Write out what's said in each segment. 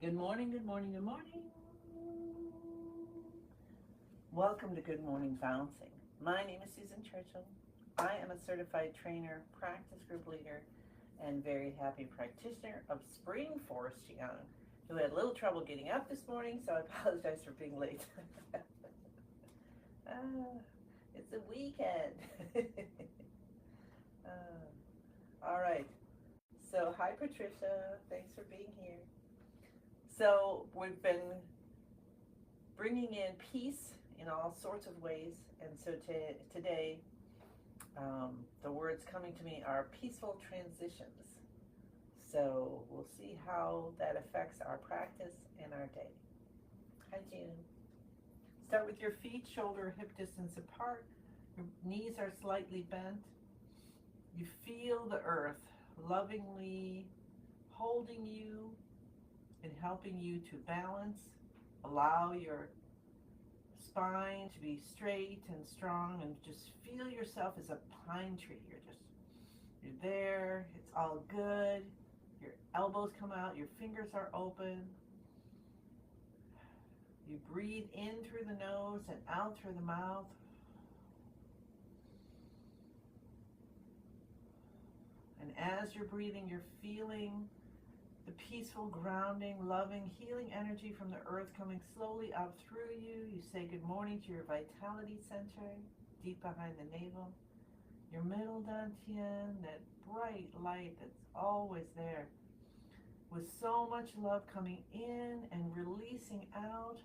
Good morning, good morning, good morning. Welcome to Good Morning Bouncing. My name is Susan Churchill. I am a certified trainer, practice group leader, and very happy practitioner of Spring Forest Qigong, who had a little trouble getting up this morning, so I apologize for being late. Ah, it's a weekend. All right. So, hi, Patricia. Thanks for being here. So, we've been bringing in peace in all sorts of ways. And so today, the words coming to me are peaceful transitions. So we'll see how that affects our practice and our day. Hi, June. Start with your feet, shoulder, hip distance apart. Your knees are slightly bent. You feel the earth lovingly holding you and helping you to balance. Allow your spine to be straight and strong, and just feel yourself as a pine tree. You're there, it's all good. Your elbows come out, your fingers are open. You breathe in through the nose and out through the mouth. And as you're breathing, you're feeling the peaceful, grounding, loving, healing energy from the earth coming slowly up through you. You say good morning to your vitality center, deep behind the navel. Your middle dantian, that bright light that's always there, with so much love coming in and releasing out.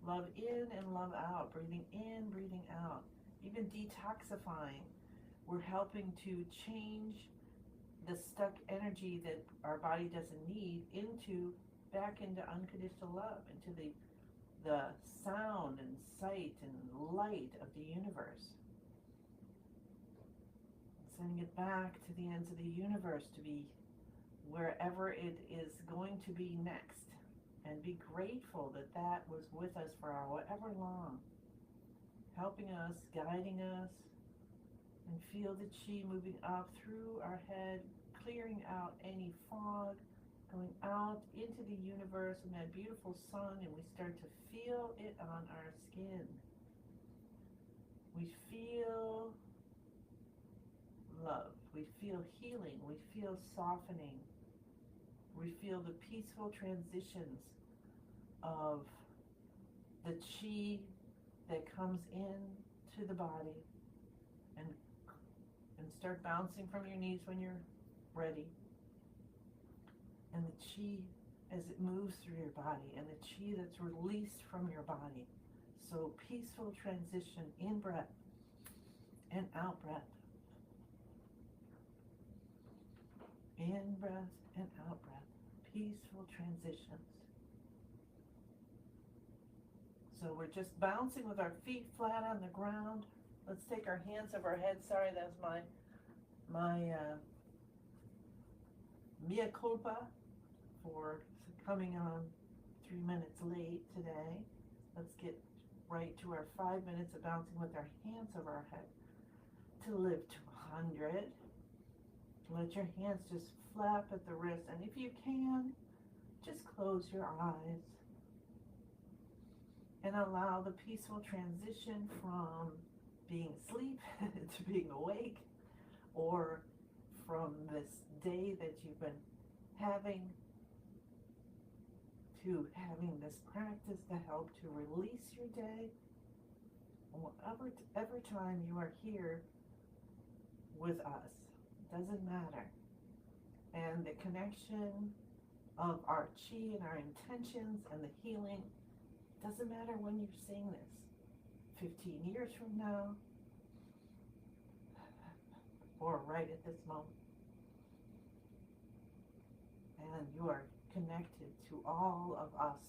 Love in and love out. Breathing in, breathing out. Even detoxifying. We're helping to change the stuck energy that our body doesn't need back into unconditional love, into the sound and sight and light of the universe. Sending it back to the ends of the universe to be wherever it is going to be next. And be grateful that that was with us for however long, helping us, guiding us, and feel the chi moving up through our head, clearing out any fog, going out into the universe and that beautiful sun, and we start to feel it on our skin. We feel love, we feel healing, we feel softening, we feel the peaceful transitions of the chi that comes in to the body, and start bouncing from your knees when you're ready. And the chi as it moves through your body, and the chi that's released from your body. So peaceful transition, in breath and out breath. In breath and out breath. Peaceful transitions. So we're just bouncing with our feet flat on the ground. Let's take our hands over our head. Sorry, that's my mea culpa for coming on 3 minutes late today. Let's get right to our 5 minutes of bouncing with our hands over our head to live to 100. Let your hands just flap at the wrist, and if you can, just close your eyes and allow the peaceful transition from being asleep to being awake, or from this day that you've been having to having this practice to help to release your day. Every time you are here with us, doesn't matter. And the connection of our chi and our intentions and the healing doesn't matter when you're seeing this. 15 years from now, or right at this moment. And you are connected to all of us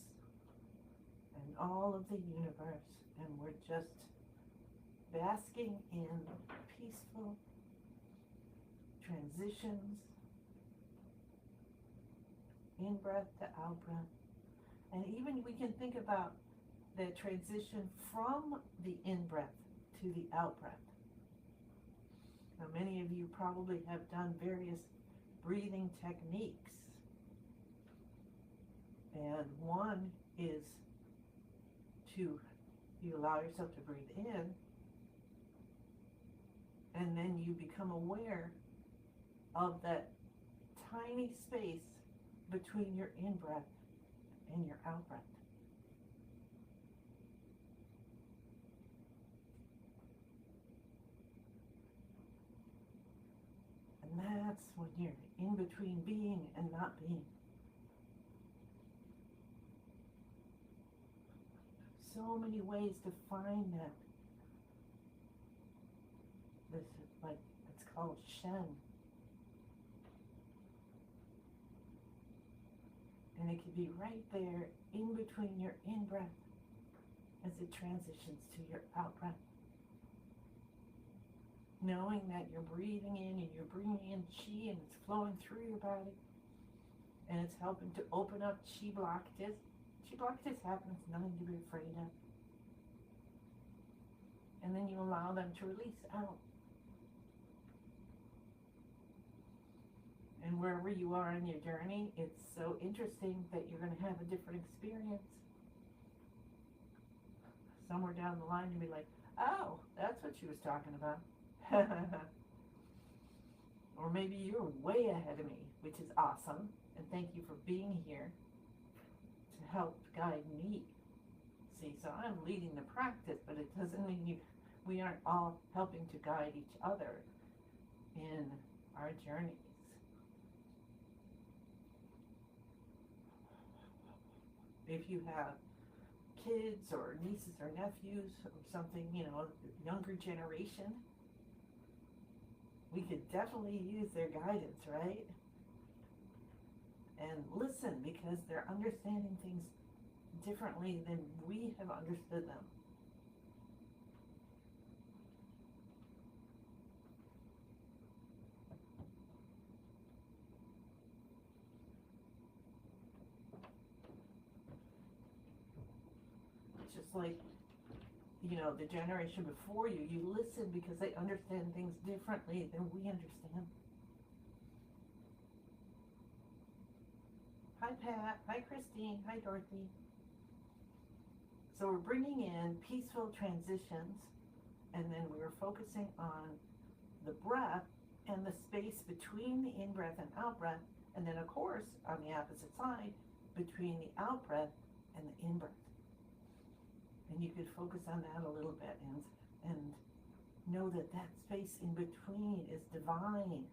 and all of the universe, and we're just basking in peaceful transitions, in breath to out breath. And even we can think about the transition from the in breath to the out breath. Now, many of you probably have done various breathing techniques. And one is to, you allow yourself to breathe in, and then you become aware of that tiny space between your in-breath and your out-breath. And that's when you're in between being and not being. So many ways to find that. This is like, it's called Shen. And it can be right there in between your in-breath as it transitions to your out-breath. Knowing that you're breathing in and you're bringing in chi and it's flowing through your body. And it's helping to open up chi blockages. Chi blockages happen, it's nothing to be afraid of. And then you allow them to release out. And wherever you are in your journey, it's so interesting that you're going to have a different experience. Somewhere down the line, you'll be like, oh, that's what she was talking about. Or maybe you're way ahead of me, which is awesome. And thank you for being here to help guide me. See, so I'm leading the practice, but it doesn't mean we aren't all helping to guide each other in our journeys. If you have kids or nieces or nephews or something, younger generation, we could definitely use their guidance, right? And listen, because they're understanding things differently than we have understood them. Just like, the generation before you, you listen because they understand things differently than we understand. Hi Pat, hi Christine, hi Dorothy. So we're bringing in peaceful transitions, and then we were focusing on the breath and the space between the in-breath and out-breath, and then of course on the opposite side, between the out-breath and the in-breath. And you could focus on that a little bit and know that that space in between is divine.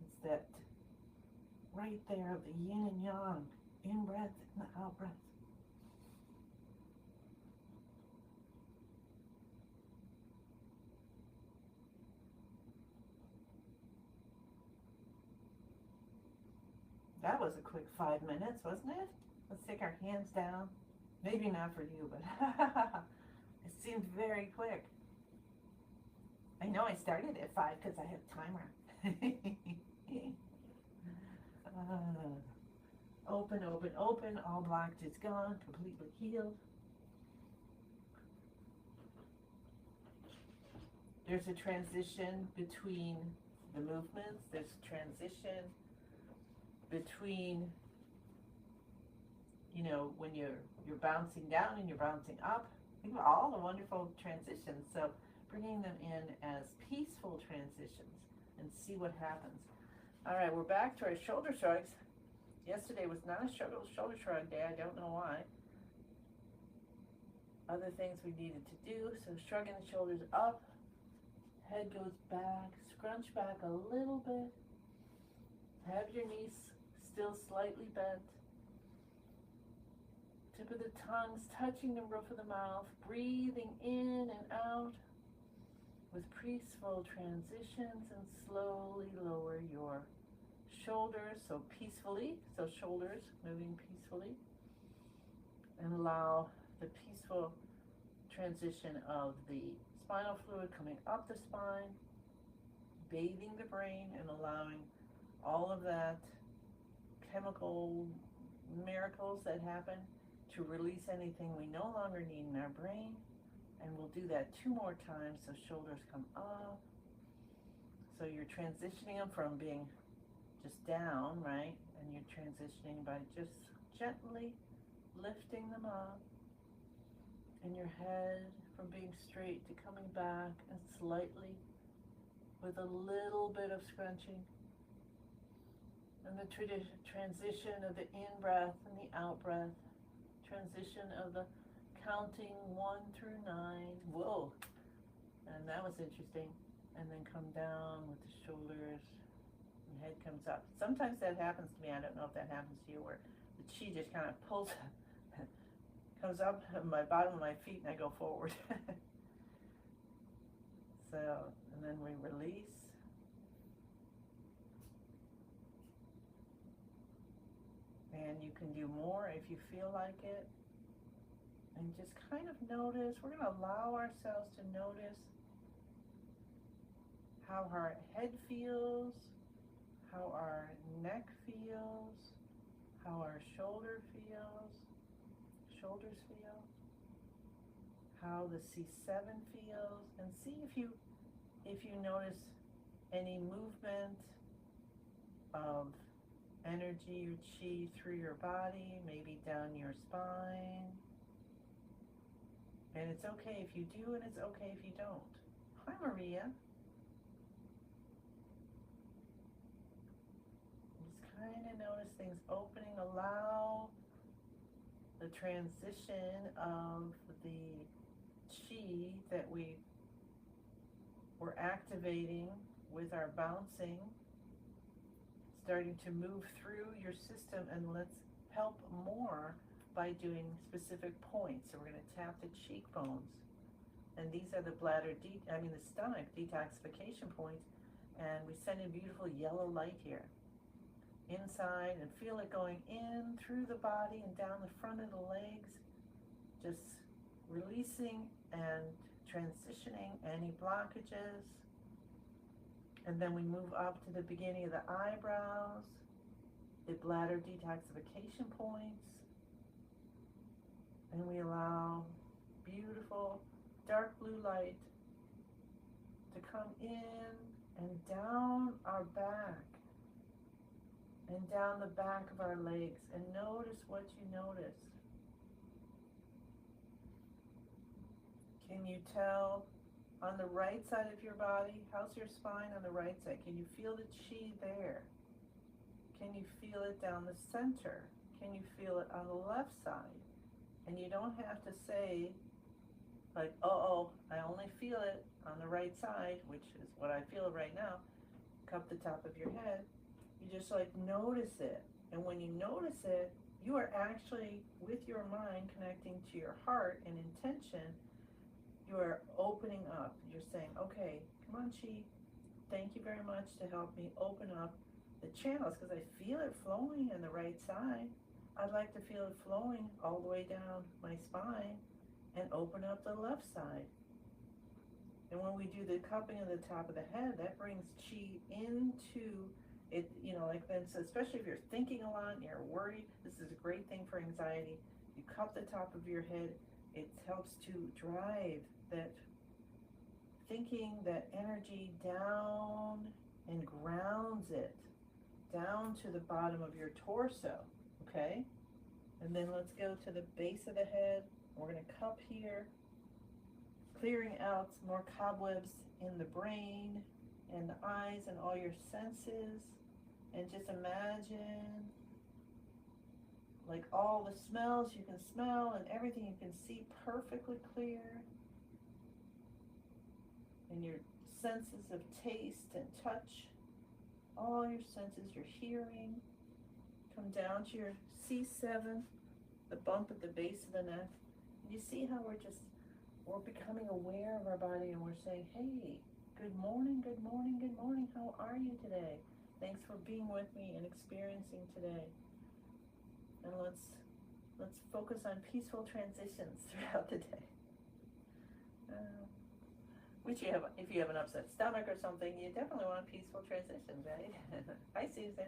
It's that right there, the yin and yang, in-breath and the out-breath. That was a quick 5 minutes, wasn't it? Let's take our hands down. Maybe not for you, but it seemed very quick. I know I started at 5 because I have a timer. Open, open, open. All blockages gone, completely healed. There's a transition between the movements. There's a transition between, when you're bouncing down and you're bouncing up. Think of all the wonderful transitions. So bringing them in as peaceful transitions and see what happens. All right, we're back to our shoulder shrugs. Yesterday was not a shoulder shrug day. I don't know why. Other things we needed to do. So shrugging the shoulders up. Head goes back. Scrunch back a little bit. Have your knees still slightly bent. Tip of the tongues touching the roof of the mouth. Breathing in and out with peaceful transitions, and slowly lower your shoulders, so peacefully, so shoulders moving peacefully, and allow the peaceful transition of the spinal fluid coming up the spine, bathing the brain and allowing all of that chemical miracles that happen to release anything we no longer need in our brain. And we'll do that 2 more times. So shoulders come up So you're transitioning them from being just down, right? And you're transitioning by just gently lifting them up. And your head from being straight to coming back and slightly with a little bit of scrunching. And the transition of the in-breath and the out-breath. Transition of the counting 1 through 9. Whoa. And that was interesting. And then come down with the shoulders. And head comes up. Sometimes that happens to me. I don't know if that happens to you, where the chi just kind of pulls, comes up on my bottom of my feet and I go forward. So, and then we release. And you can do more if you feel like it. And just kind of notice, we're going to allow ourselves to notice how our head feels, how our neck feels, how our shoulders feel, how the C7 feels, and see if you notice any movement of energy or chi through your body, maybe down your spine. And it's okay if you do, and it's okay if you don't. Hi, Maria. Just kind of notice things opening. Allow the transition of the chi that we were activating with our bouncing, starting to move through your system, and let's help more by doing specific points. So we're going to tap the cheekbones, and these are the the stomach detoxification points, and we send a beautiful yellow light here inside, and feel it going in through the body and down the front of the legs, just releasing and transitioning any blockages. And then we move up to the beginning of the eyebrows, the bladder detoxification points, and we allow beautiful dark blue light to come in and down our back and down the back of our legs, and notice what you notice. Can you tell on the right side of your body, how's your spine on the right side? Can you feel the chi there? Can you feel it down the center? Can you feel it on the left side? And you don't have to say, like, oh, I only feel it on the right side, which is what I feel right now. Cup the top of your head. You just like notice it. And when you notice it, you are actually, with your mind, connecting to your heart and intention. You are opening up. You're saying, okay, come on, chi. Thank you very much to help me open up the channels, because I feel it flowing on the right side. I'd like to feel it flowing all the way down my spine and open up the left side. And when we do the cupping of the top of the head, that brings chi into it, like then, so especially if you're thinking a lot and you're worried, this is a great thing for anxiety. You cup the top of your head. It helps to drive that thinking, that energy down, and grounds it down to the bottom of your torso, okay? And then let's go to the base of the head. We're going to cup here, clearing out some more cobwebs in the brain and the eyes and all your senses. And just imagine like all the smells you can smell and everything you can see perfectly clear. And your senses of taste and touch, all your senses, your hearing, come down to your C7, the bump at the base of the neck. And you see how we're becoming aware of our body, and we're saying, hey, good morning, good morning, good morning. How are you today? Thanks for being with me and experiencing today. And let's focus on peaceful transitions throughout the day. Which if you have an upset stomach or something, you definitely want peaceful transitions, right? Hi, Susan.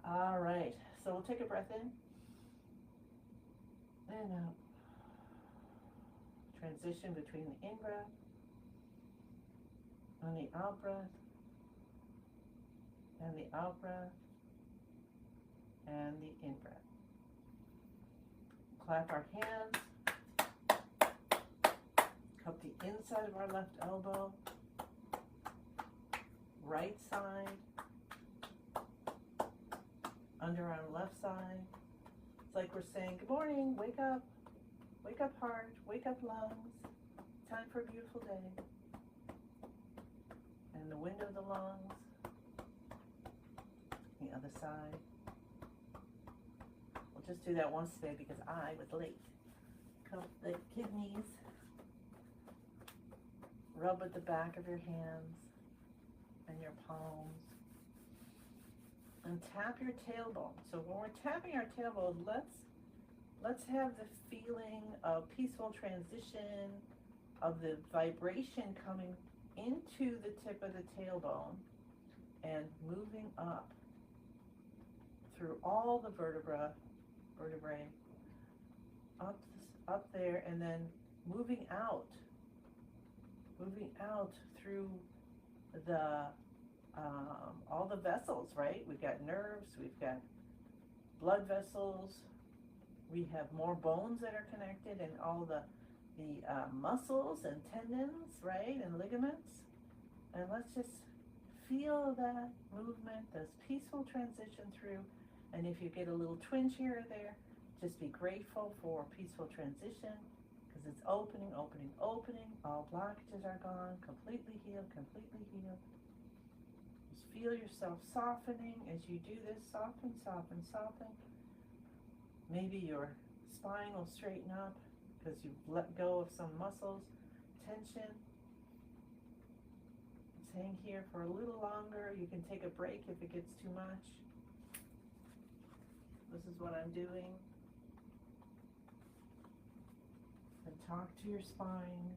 All right, so we'll take a breath in and out. Transition between the in-breath And the out breath. And the out breath. And the in breath. Clap our hands. Cup the inside of our left elbow. Right side. Underarm left side. It's like we're saying, good morning, wake up heart, wake up lungs. Time for a beautiful day. And the wind of the lungs. The other side. We'll just do that once today because I was late. Cup the kidneys. Rub at the back of your hands and your palms. And tap your tailbone. So when we're tapping our tailbone, let's have the feeling of peaceful transition, of the vibration coming into the tip of the tailbone and moving up through all the vertebrae, up there, and then moving out through the all the vessels, right? We've got nerves, we've got blood vessels, we have more bones that are connected, and all the muscles and tendons, right, and ligaments. And let's just feel that movement, this peaceful transition through. And if you get a little twinge here or there, just be grateful for peaceful transition, because it's opening. All blockages are gone, completely healed. Just feel yourself softening as you do this. Soften. Maybe your spine will straighten up because you've let go of some muscles, tension. Let's hang here for a little longer. You can take a break if it gets too much. This is what I'm doing. And talk to your spine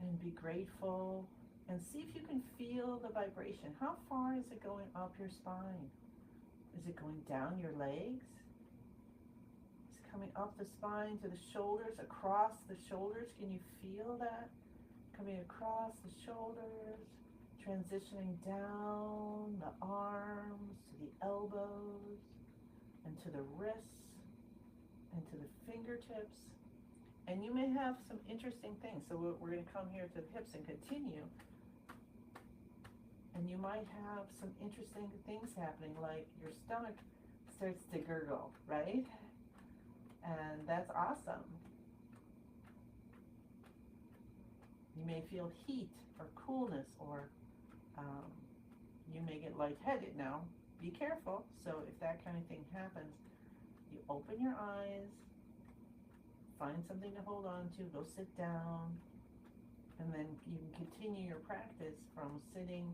and be grateful. And see if you can feel the vibration. How far is it going up your spine? Is it going down your legs? Is it coming up the spine to the shoulders, across the shoulders? Can you feel that? Coming across the shoulders, transitioning down the arms to the elbows and to the wrists and to the fingertips. And you may have some interesting things. So we're going to come here to the hips and continue. And you might have some interesting things happening, like your stomach starts to gurgle, right? And that's awesome. You may feel heat or coolness, or you may get lightheaded. Now, be careful. So if that kind of thing happens, you open your eyes, find something to hold on to, go sit down, and then you can continue your practice from sitting,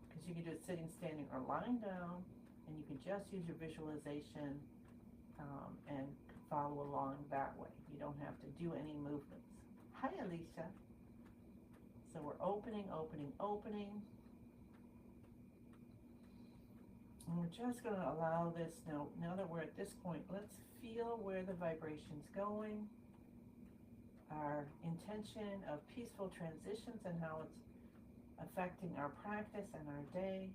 because you can do it sitting, standing, or lying down, and you can just use your visualization and follow along that way. You don't have to do any movements. Hi, Alicia. So we're opening. And we're just going to allow this, now that we're at this point, let's feel where the vibration's going, our intention of peaceful transitions and how it's affecting our practice and our day.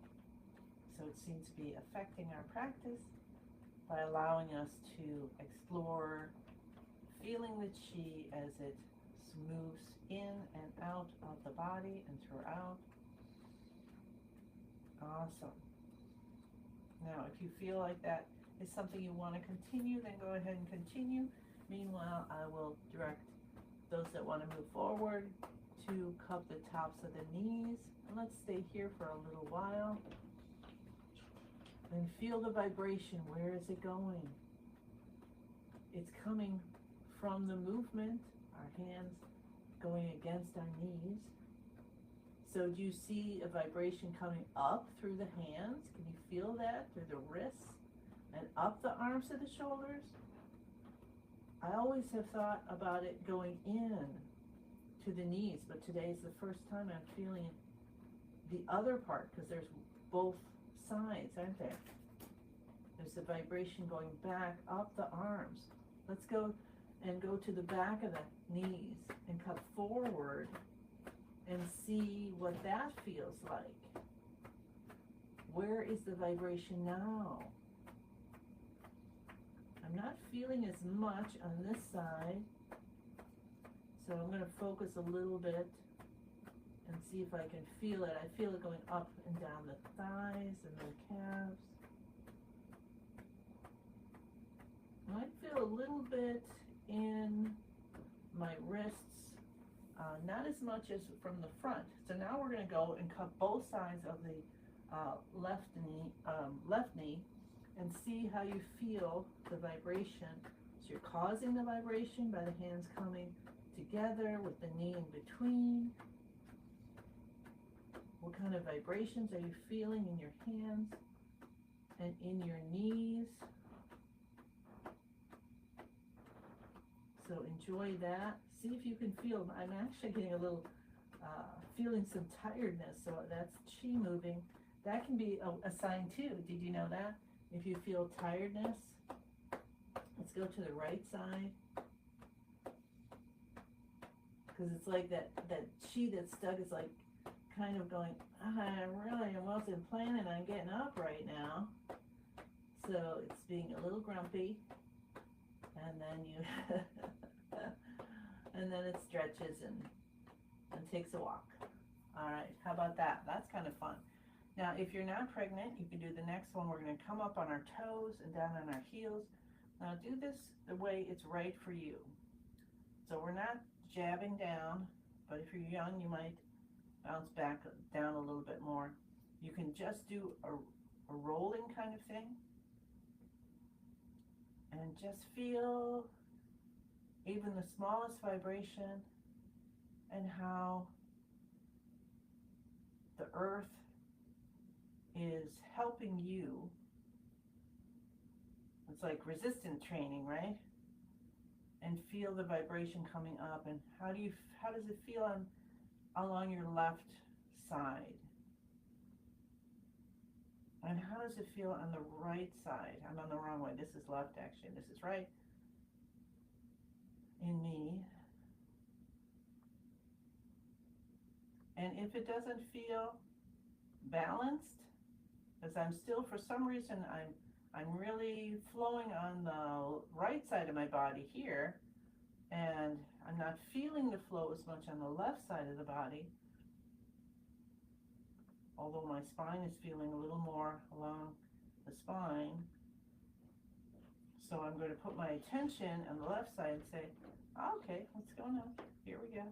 So it seems to be affecting our practice by allowing us to explore feeling the chi as it moves in and out of the body and throughout. Awesome. Now, if you feel like that is something you want to continue, then go ahead and continue. Meanwhile, I will direct those that want to move forward to cup the tops of the knees. And let's stay here for a little while. And feel the vibration. Where is it going? It's coming from the movement, our hands going against our knees. So do you see a vibration coming up through the hands? Can you feel that through the wrists and up the arms to the shoulders? I always have thought about it going in to the knees, but today is the first time I'm feeling the other part, because there's both sides, aren't there? There's the vibration going back up the arms. Let's go and go to the back of the knees and cut forward and see what that feels like. Where is the vibration now? I'm not feeling as much on this side, so I'm going to focus a little bit and see if I can feel it. I feel it going up and down the thighs and the calves. I might feel a little bit in my wrists, not as much as from the front. So now we're going to go and cup both sides of the left knee and see how you feel the vibration. So you're causing the vibration by the hands coming together with the knee in between. What kind of vibrations are you feeling in your hands and in your knees? So enjoy that. See if you can feel. I'm actually getting a little, feeling some tiredness. So that's chi moving. That can be a sign too. Did you know that? If you feel tiredness, let's go to the right side. Because it's like that chi that's stuck is like kind of going, I really wasn't planning on getting up right now. So it's being a little grumpy. And then you, and then it stretches and takes a walk. All right, how about that? That's kind of fun. Now, if you're not pregnant, you can do the next one. We're going to come up on our toes and down on our heels. Now, do this the way it's right for you. So we're not jabbing down, but if you're young, you might bounce back down a little bit more. You can just do a rolling kind of thing. And just feel even the smallest vibration and how the earth is helping you. It's like resistance training, right? And feel the vibration coming up. And how does it feel along your left side? And how does it feel on the right side? I'm on the wrong way. This is left, actually. This is right. In me. And if it doesn't feel balanced, because I'm still, for some reason, I'm really flowing on the right side of my body here, and I'm not feeling the flow as much on the left side of the body, although my spine is feeling a little more along the spine. So I'm going to put my attention on the left side and say, okay, what's going on? Here we go.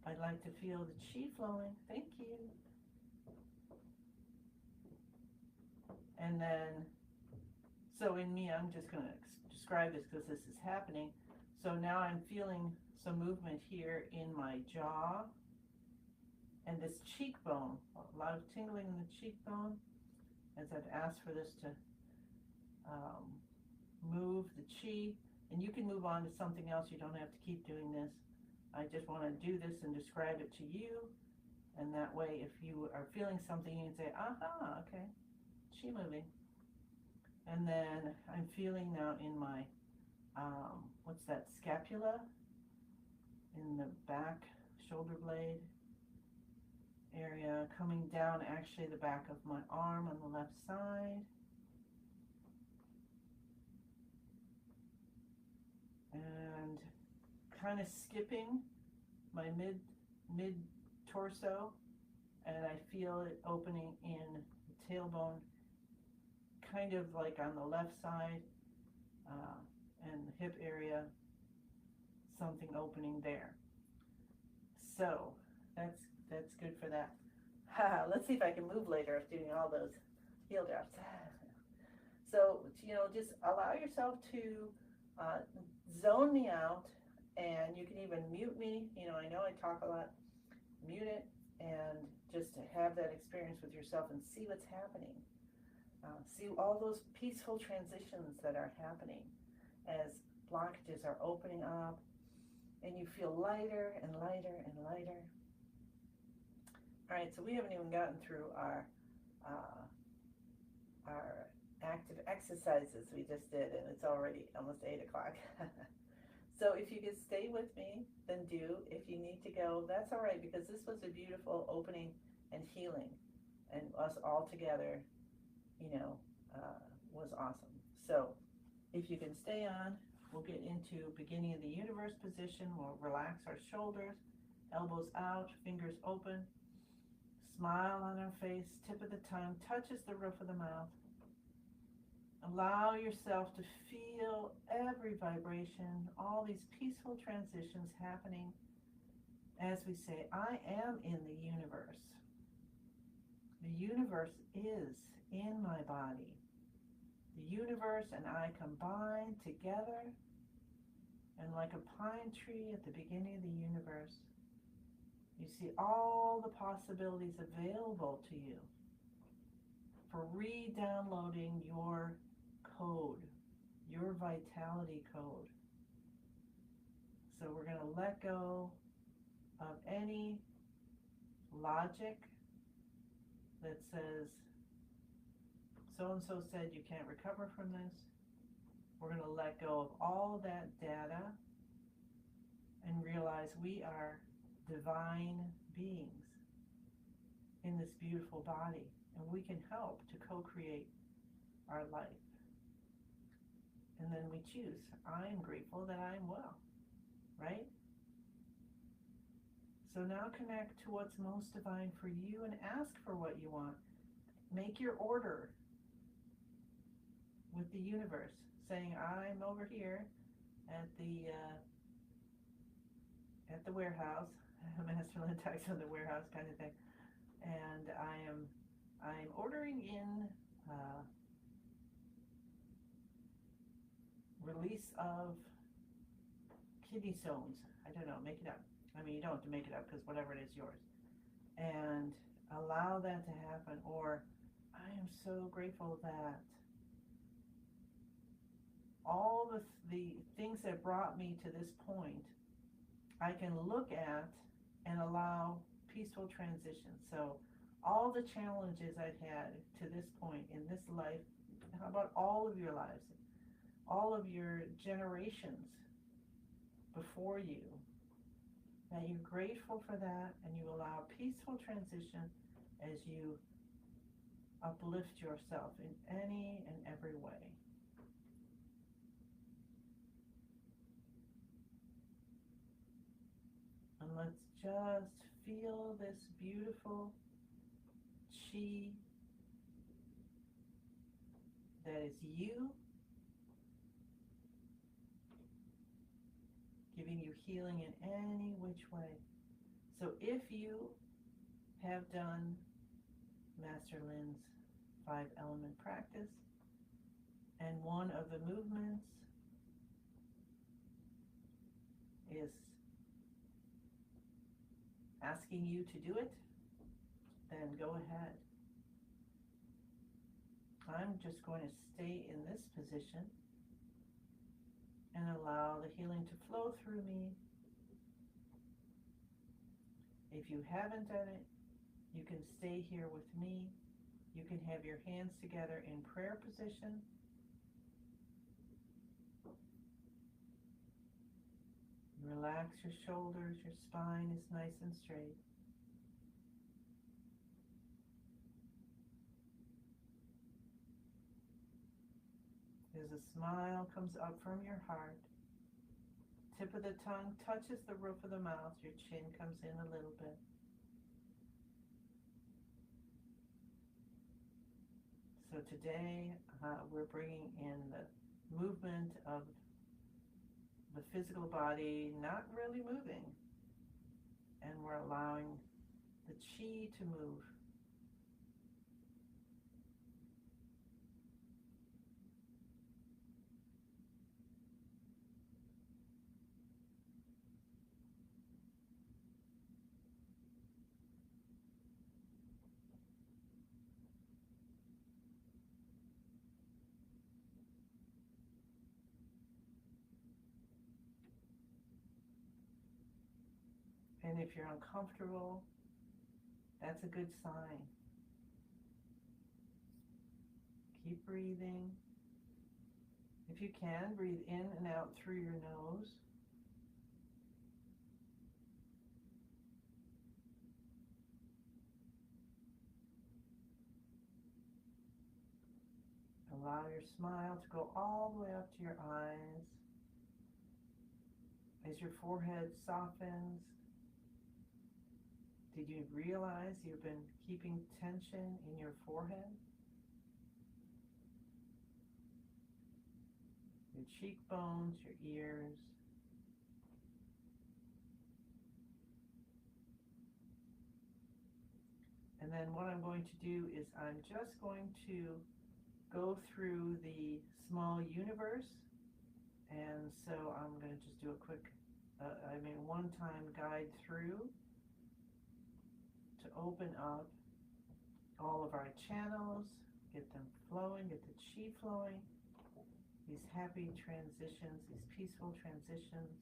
I'd like to feel the chi flowing. Thank you. And then, so in me, I'm just going to describe this because this is happening. So now I'm feeling some movement here in my jaw and this cheekbone, a lot of tingling in the cheekbone as I've asked for this to move the chi. And you can move on to something else. You don't have to keep doing this. I just want to do this and describe it to you. And that way, if you are feeling something, you can say, aha, okay, chi moving. And then I'm feeling now in my, what's that, scapula, in the back shoulder blade area, coming down actually the back of my arm on the left side. And kind of skipping my mid torso, and I feel it opening in the tailbone, kind of like on the left side, and the hip area, something opening there. So that's good for that. Let's see if I can move later after doing all those heel drops. So, just allow yourself to zone me out, and you can even mute me. I know I talk a lot. Mute it, and just to have that experience with yourself and see what's happening. See all those peaceful transitions that are happening as blockages are opening up, and you feel lighter and lighter and lighter. All right, so we haven't even gotten through our active exercises we just did, and it's already almost 8 o'clock. So if you could stay with me, then do. If you need to go, that's all right, because this was a beautiful opening and healing, and us all together, you know, was awesome. So if you can stay on, we'll get into beginning of the universe position. We'll relax our shoulders, elbows out, fingers open, smile on our face, tip of the tongue touches the roof of the mouth. Allow yourself to feel every vibration, all these peaceful transitions happening as we say, I am in the universe. The universe is in my body. The universe and I combine together, and like a pine tree at the beginning of the universe, you see all the possibilities available to you for re-downloading your code, your vitality code. So we're going to let go of any logic that says, so-and-so said you can't recover from this. We're going to let go of all that data and realize we are divine beings in this beautiful body, and we can help to co-create our life. And then we choose, I am grateful that I am well, right? So now connect to what's most divine for you and ask for what you want. Make your order with the universe, saying, I'm over here at the warehouse, masculine text on the warehouse kind of thing, and I'm ordering in release of kidney stones. I don't know, make it up. I mean, you don't have to make it up, because whatever it is, yours. And allow that to happen. Or, I am so grateful that all the things that brought me to this point, I can look at and allow peaceful transition. So all the challenges I've had to this point in this life, how about all of your lives, all of your generations before you, that you're grateful for that, and you allow peaceful transition as you uplift yourself in any and every way. And let's just feel this beautiful chi that is you, giving you healing in any which way. So if you have done Master Lin's 5-element practice, and one of the movements is asking you to do it, then go ahead. I'm just going to stay in this position and allow the healing to flow through me. If you haven't done it, you can stay here with me. You can have your hands together in prayer position. Relax your shoulders, your spine is nice and straight. As a smile comes up from your heart, tip of the tongue touches the roof of the mouth, your chin comes in a little bit. So today we're bringing in the movement of the physical body not really moving, and we're allowing the chi to move. And if you're uncomfortable, that's a good sign. Keep breathing. If you can, breathe in and out through your nose. Allow your smile to go all the way up to your eyes. As your forehead softens, did you realize you've been keeping tension in your forehead? Your cheekbones, your ears. And then what I'm going to do is I'm just going to go through the small universe. And so I'm going to just do a quick, one-time guide through to open up all of our channels, get them flowing, get the chi flowing, these happy transitions, these peaceful transitions.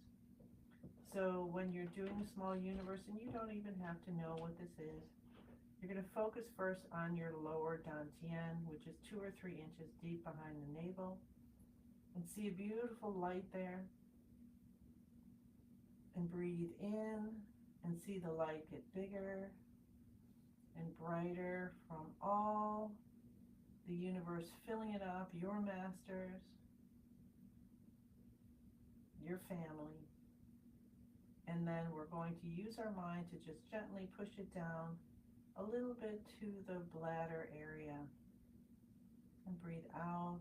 So when you're doing a small universe, and you don't even have to know what this is, you're going to focus first on your lower dantian, which is 2 or 3 inches deep behind the navel, and see a beautiful light there. And breathe in and see the light get bigger and brighter from all the universe, filling it up, your masters, your family. And then we're going to use our mind to just gently push it down a little bit to the bladder area. And breathe out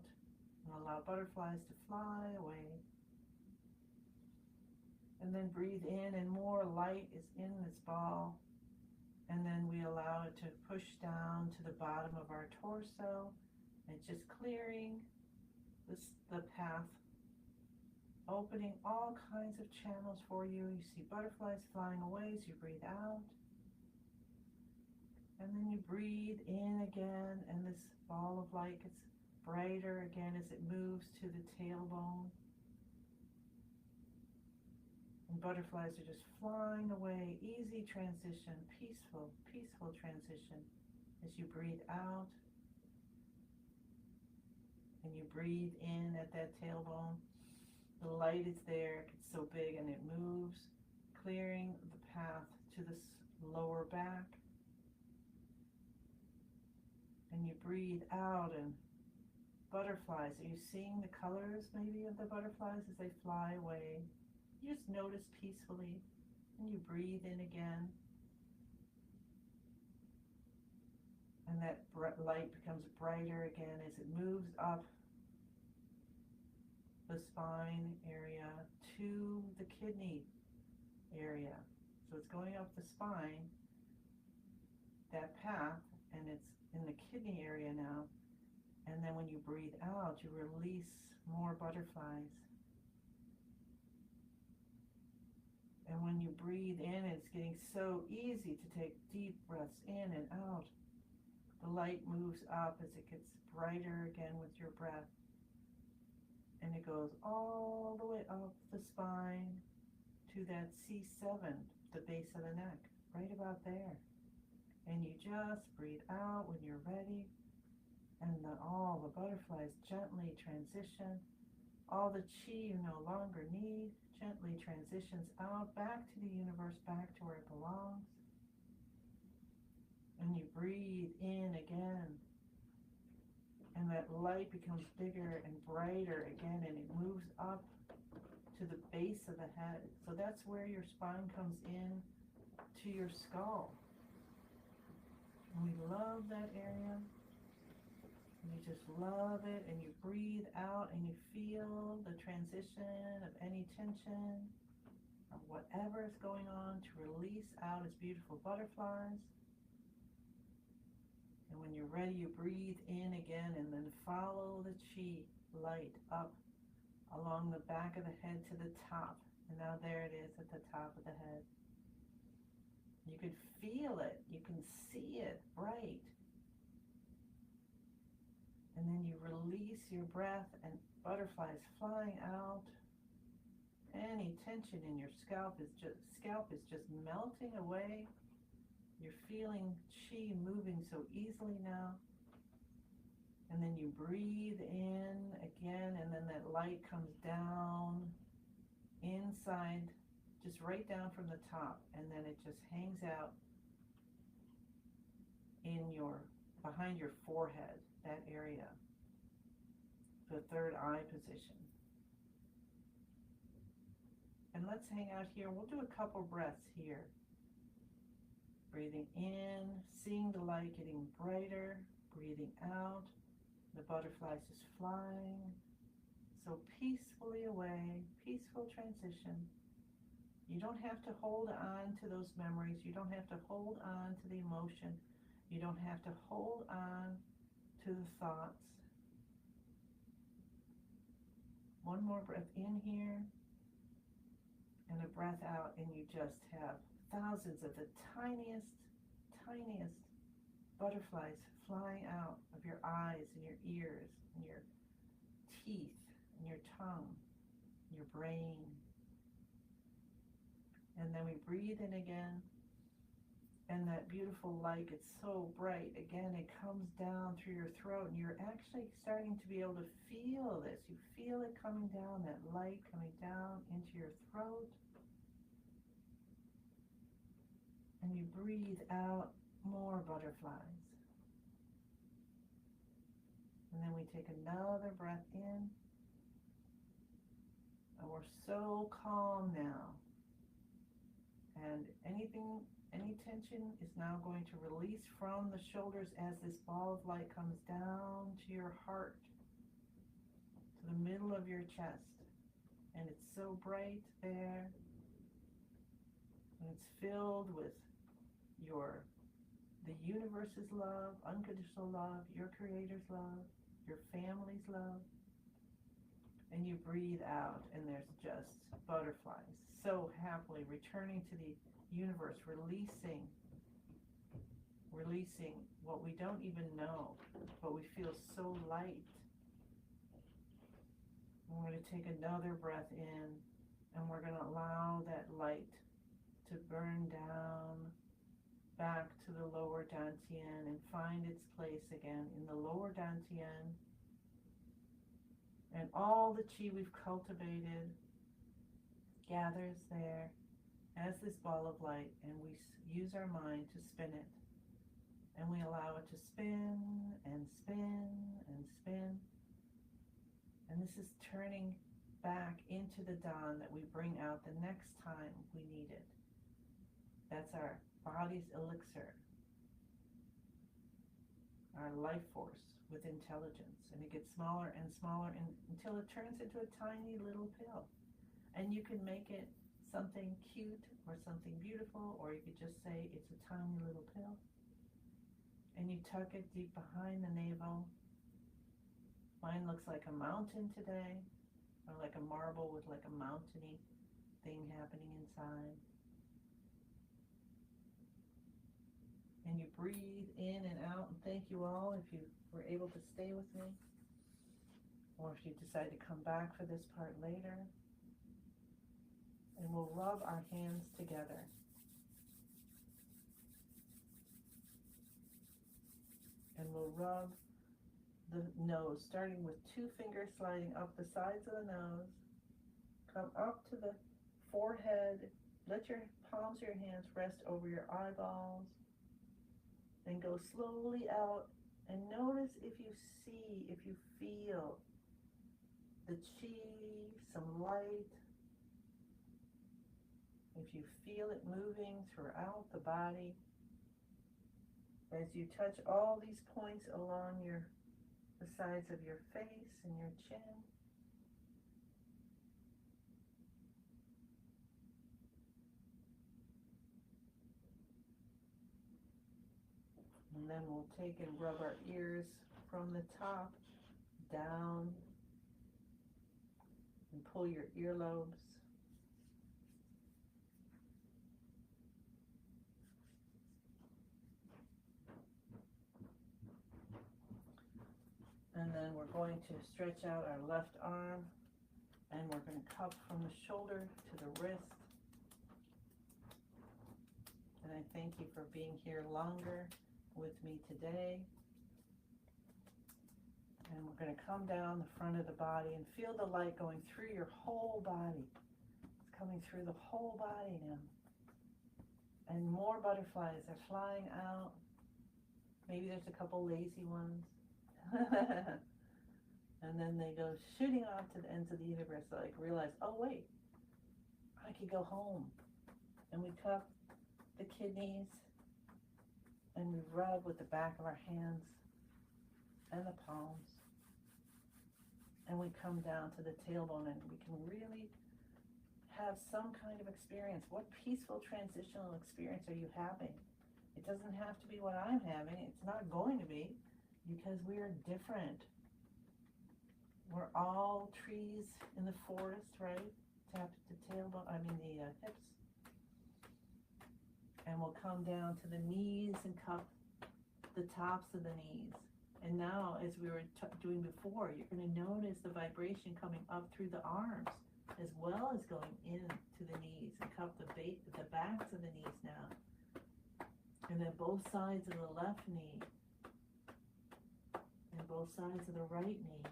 and allow butterflies to fly away. And then breathe in, and more light is in this ball. And then we allow it to push down to the bottom of our torso and just clearing the path, opening all kinds of channels for you. You see butterflies flying away as you breathe out. And then you breathe in again, and this ball of light gets brighter again as it moves to the tailbone. And butterflies are just flying away. Easy transition, peaceful, peaceful transition as you breathe out. And you breathe in at that tailbone. The light is there, it gets so big, and it moves, clearing the path to the lower back. And you breathe out, and butterflies. Are you seeing the colors maybe of the butterflies as they fly away? You just notice peacefully, and you breathe in again. And that light becomes brighter again as it moves up the spine area to the kidney area. So it's going up the spine, that path, and it's in the kidney area now. And then when you breathe out, you release more butterflies. And when you breathe in, it's getting so easy to take deep breaths in and out. The light moves up as it gets brighter again with your breath. And it goes all the way up the spine to that C7, the base of the neck, right about there. And you just breathe out when you're ready. And all the butterflies gently transition. All the chi you no longer need gently transitions out, back to the universe, back to where it belongs. And you breathe in again. And that light becomes bigger and brighter again, and it moves up to the base of the head. So that's where your spine comes in to your skull. And we love that area. And you just love it, and you breathe out, and you feel the transition of any tension or whatever is going on to release out as beautiful butterflies. And when you're ready, you breathe in again, and then follow the chi light up along the back of the head to the top. And now there it is at the top of the head. You can feel it. You can see it bright. And then you release your breath, and butterflies flying out. Any tension in your scalp is just melting away. You're feeling chi moving so easily now. And then you breathe in again, and then that light comes down inside, just right down from the top, and then it just hangs out in behind your forehead, that area. the third eye position. And let's hang out here. We'll do a couple breaths here. Breathing in, seeing the light getting brighter. Breathing out, the butterflies just flying. So peacefully away, peaceful transition. You don't have to hold on to those memories. You don't have to hold on to the emotion. You don't have to hold on to the thoughts. One more breath in here and a breath out, and you just have thousands of the tiniest, tiniest butterflies flying out of your eyes and your ears and your teeth and your tongue, your brain. And then we breathe in again, and that beautiful light gets so bright. Again, it comes down through your throat, and you're actually starting to be able to feel this. You feel it coming down, that light coming down into your throat. And you breathe out more butterflies. And then we take another breath in. And we're so calm now. And any tension is now going to release from the shoulders as this ball of light comes down to your heart, to the middle of your chest. And it's so bright there. And it's filled with the universe's love, unconditional love, your creator's love, your family's love. And you breathe out, and there's just butterflies so happily returning to the universe, releasing what we don't even know, but we feel so light. We're going to take another breath in, and we're going to allow that light to burn down back to the lower dantian and find its place again in the lower dantian. And all the chi we've cultivated gathers there as this ball of light, and we use our mind to spin it. And we allow it to spin and spin and spin. And this is turning back into the dawn that we bring out the next time we need it. That's our body's elixir, our life force with intelligence. And it gets smaller and smaller until it turns into a tiny little pill. And you can make it something cute or something beautiful, or you could just say it's a tiny little pill. And you tuck it deep behind the navel. Mine looks like a mountain today, or like a marble with like a mountainy thing happening inside. And you breathe in and out, and thank you all if you were able to stay with me, or if you decide to come back for this part later. And we'll rub our hands together. And we'll rub the nose, starting with 2 fingers sliding up the sides of the nose. Come up to the forehead. Let your palms of your hands rest over your eyeballs. Then go slowly out, and notice if you see, if you feel the chi, some light. If you feel it moving throughout the body, as you touch all these points along the sides of your face and your chin. And then we'll take and rub our ears from the top down and pull your earlobes. And then we're going to stretch out our left arm, and we're going to cup from the shoulder to the wrist. And I thank you for being here longer with me today. And we're going to come down the front of the body and feel the light going through your whole body. It's coming through the whole body now. And more butterflies are flying out. Maybe there's a couple lazy ones. And then they go shooting off to the ends of the universe, like realize, oh wait, I could go home. And we cup the kidneys and we rub with the back of our hands and the palms. And we come down to the tailbone and we can really have some kind of experience. What peaceful transitional experience are you having? It doesn't have to be what I'm having. It's not going to be, because we are different. We're all trees in the forest, right? Tap the tailbone, the hips. And we'll come down to the knees and cup the tops of the knees. And now, as we were doing before, you're going to notice the vibration coming up through the arms, as well as going into the knees, and cup the backs of the knees now. And then both sides of the left knee, and both sides of the right knee.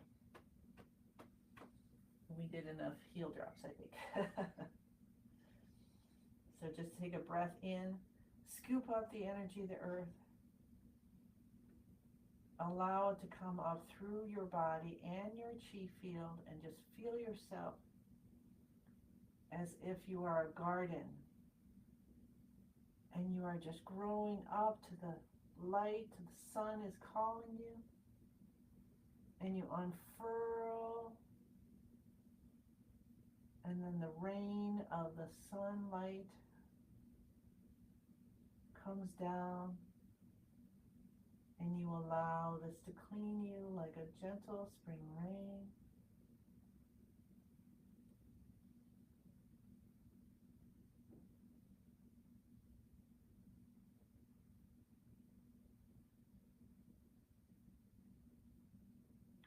We did enough heel drops, I think. So just take a breath in, scoop up the energy of the earth. Allow it to come up through your body and your chi field, and just feel yourself as if you are a garden and you are just growing up to the light. The sun is calling you, and you unfurl, and then the rain of the sunlight comes down, and you allow this to clean you like a gentle spring rain.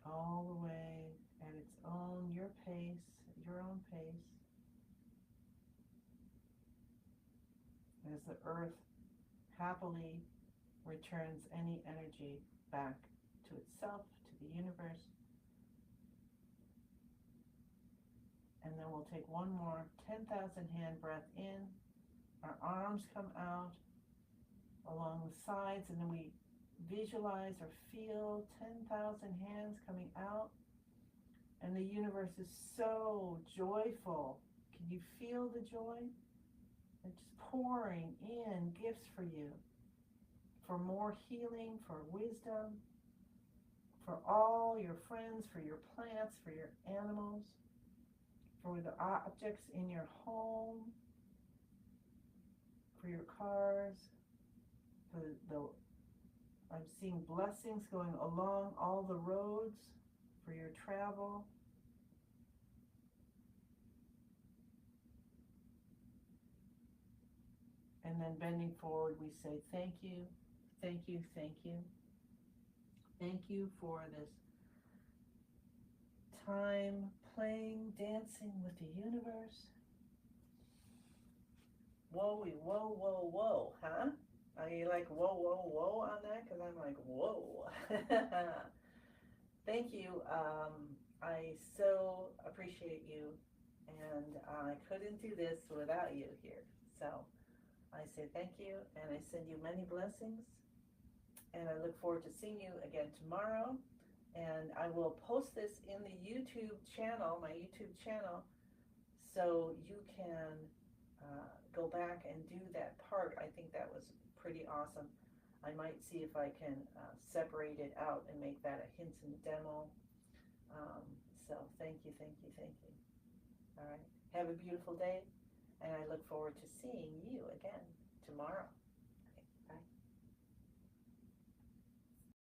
All the way at its own, your pace, your own pace. As the earth happily returns any energy back to itself, to the universe. And then we'll take one more 10,000 hand breath in. Our arms come out along the sides, and then we visualize or feel 10,000 hands coming out. And the universe is so joyful. Can you feel the joy? It's just pouring in gifts for you, for more healing, for wisdom, for all your friends, for your plants, for your animals, for the objects in your home, for your cars, for I'm seeing blessings going along all the roads for your travel. And then bending forward, we say, thank you, thank you, thank you. Thank you for this time playing, dancing with the universe. Whoa, whoa, whoa, whoa, huh? Are you like, whoa, whoa, whoa on that? Because I'm like, whoa. Thank you. I so appreciate you. And I couldn't do this without you here. So I say thank you, and I send you many blessings. And I look forward to seeing you again tomorrow. And I will post this in the YouTube channel, my YouTube channel, so you can go back and do that part. I think that was pretty awesome. I might see if I can separate it out and make that a hint and demo. So thank you, thank you, thank you. All right. Have a beautiful day, and I look forward to seeing you again tomorrow.